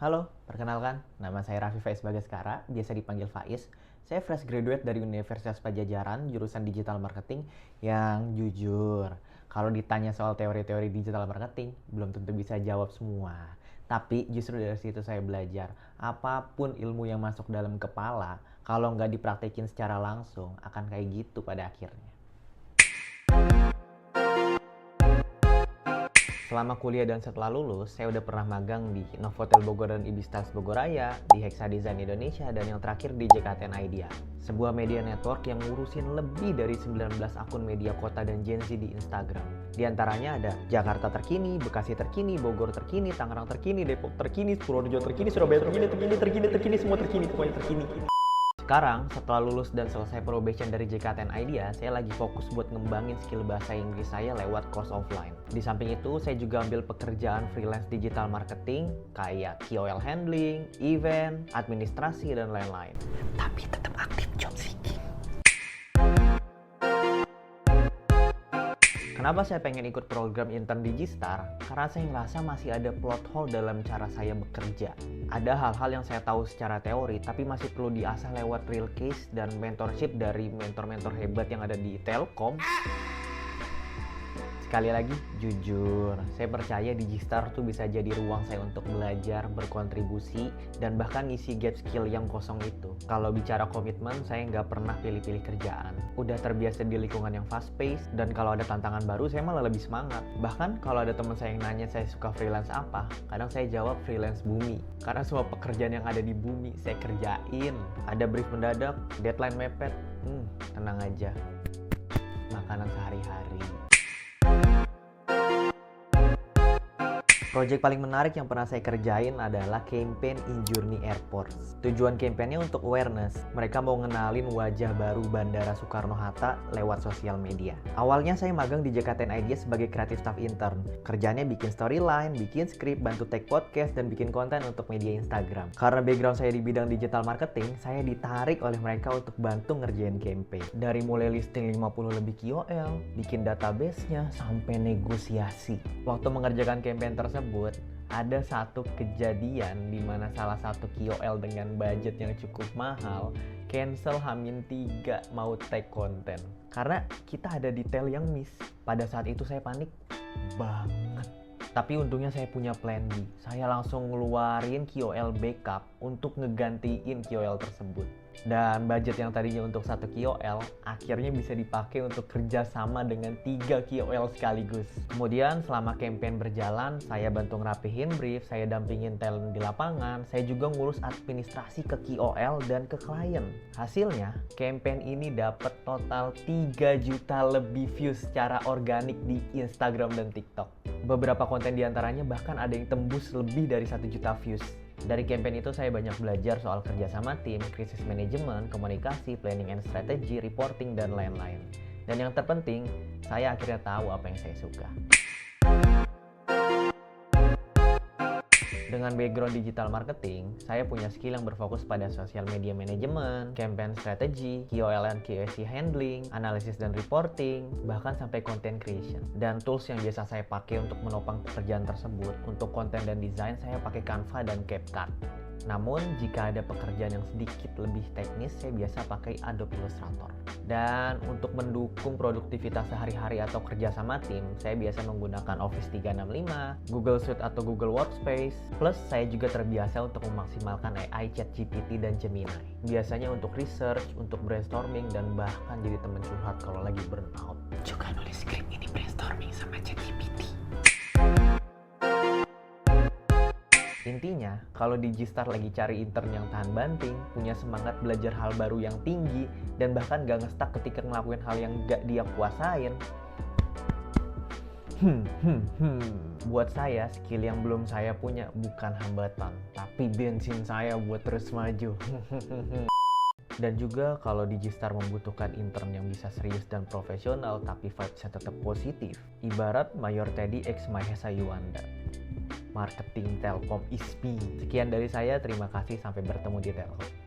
Halo, perkenalkan, nama saya Raffi Faiz Bagaskara, biasa dipanggil Faiz. Saya fresh graduate dari Universitas Pajajaran, jurusan Digital Marketing yang jujur. Kalau ditanya soal teori-teori digital marketing, belum tentu bisa jawab semua. Tapi justru dari situ saya belajar, apapun ilmu yang masuk dalam kepala, kalau nggak dipraktekin secara langsung, akan kayak gitu pada akhirnya. Selama kuliah dan setelah lulus, saya udah pernah magang di Novotel Bogor dan Ibistas Bogoraya, di Hexa Design Indonesia, dan yang terakhir di JKTN Idea. Sebuah media network yang ngurusin lebih dari 19 akun media kota dan Gen Z di Instagram. Di antaranya ada Jakarta terkini, Bekasi terkini, Bogor terkini, Tangerang terkini, Depok terkini, Purworejo terkini, Surabaya terkini, semua terkini, pokoknya terkini. Sekarang, setelah lulus dan selesai probation dari JKTN Idea, saya lagi fokus buat ngembangin skill bahasa Inggris saya lewat course offline. Di samping itu, saya juga ambil pekerjaan freelance digital marketing, kayak KOL handling, event, administrasi, dan lain-lain. Tapi tetap aktif job seeking. Kenapa saya pengen ikut program intern Digistar? Karena saya ngerasa masih ada plot hole dalam cara saya bekerja. Ada hal-hal yang saya tahu secara teori, tapi masih perlu diasah lewat real case dan mentorship dari mentor-mentor hebat yang ada di Telkom. Sekali lagi, jujur, saya percaya Digistar tuh bisa jadi ruang saya untuk belajar, berkontribusi, dan bahkan ngisi gap skill yang kosong itu. Kalau bicara komitmen, saya nggak pernah pilih-pilih kerjaan. Udah terbiasa di lingkungan yang fast pace, dan kalau ada tantangan baru, saya malah lebih semangat. Bahkan kalau ada teman saya yang nanya saya suka freelance apa, kadang saya jawab freelance bumi. Karena semua pekerjaan yang ada di bumi, saya kerjain. Ada brief mendadak, deadline mepet, tenang aja. Makanan sehari-hari. Project paling menarik yang pernah saya kerjain adalah campaign In Journey Airports. Tujuan campaignnya untuk awareness. Mereka mau ngenalin wajah baru Bandara Soekarno-Hatta lewat sosial media. Awalnya saya magang di JKTN Idea sebagai creative staff intern. Kerjanya bikin storyline, bikin skrip, bantu take podcast, dan bikin konten untuk media Instagram. Karena background saya di bidang digital marketing, saya ditarik oleh mereka untuk bantu ngerjain campaign. Dari mulai listing 50 lebih KOL, bikin database-nya, sampai negosiasi. Waktu mengerjakan campaign tersebut, ada satu kejadian di mana salah satu KOL dengan budget yang cukup mahal cancel H-3 mau take konten karena kita ada detail yang miss. Pada saat itu saya panik banget. Tapi untungnya saya punya plan B. Saya langsung ngeluarin KOL backup untuk ngegantiin KOL tersebut. Dan budget yang tadinya untuk satu KOL akhirnya bisa dipakai untuk kerja sama dengan 3 KOL sekaligus. Kemudian selama campaign berjalan, saya bantu ngerapihin brief, saya dampingin talent di lapangan, saya juga ngurus administrasi ke KOL dan ke klien. Hasilnya, campaign ini dapat total 3 juta lebih views secara organik di Instagram dan TikTok. Beberapa konten diantaranya bahkan ada yang tembus lebih dari 1 juta views. Dari campaign itu saya banyak belajar soal kerjasama tim, krisis manajemen, komunikasi, planning and strategy, reporting, dan lain-lain. Dan yang terpenting, saya akhirnya tahu apa yang saya suka. Dengan background digital marketing, saya punya skill yang berfokus pada social media management, campaign strategy, KOL and KOC handling, analisis dan reporting, bahkan sampai content creation. Dan tools yang biasa saya pakai untuk menopang pekerjaan tersebut, untuk konten dan desain saya pakai Canva dan CapCut. Namun, jika ada pekerjaan yang sedikit lebih teknis, saya biasa pakai Adobe Illustrator. Dan untuk mendukung produktivitas sehari-hari atau kerja sama tim, saya biasa menggunakan Office 365, Google Suite atau Google Workspace. Plus, saya juga terbiasa untuk memaksimalkan AI, ChatGPT, dan Gemini. Biasanya untuk research, untuk brainstorming, dan bahkan jadi teman curhat kalau lagi burnout. Juga nulis skrip ini brainstorming sama ChatGPT. Intinya, kalau Digistar lagi cari intern yang tahan banting, punya semangat belajar hal baru yang tinggi, dan bahkan gak ngestak ketika ngelakuin hal yang gak dia kuasain, buat saya, skill yang belum saya punya bukan hambatan, tapi bensin saya buat terus maju. Dan juga kalau Digistar membutuhkan intern yang bisa serius dan profesional, tapi vibes-nya tetap positif, ibarat Mayor Teddy X Mahesa Yuanda. Marketing Telkom is me. Sekian dari saya, terima kasih, sampai bertemu di Telkom.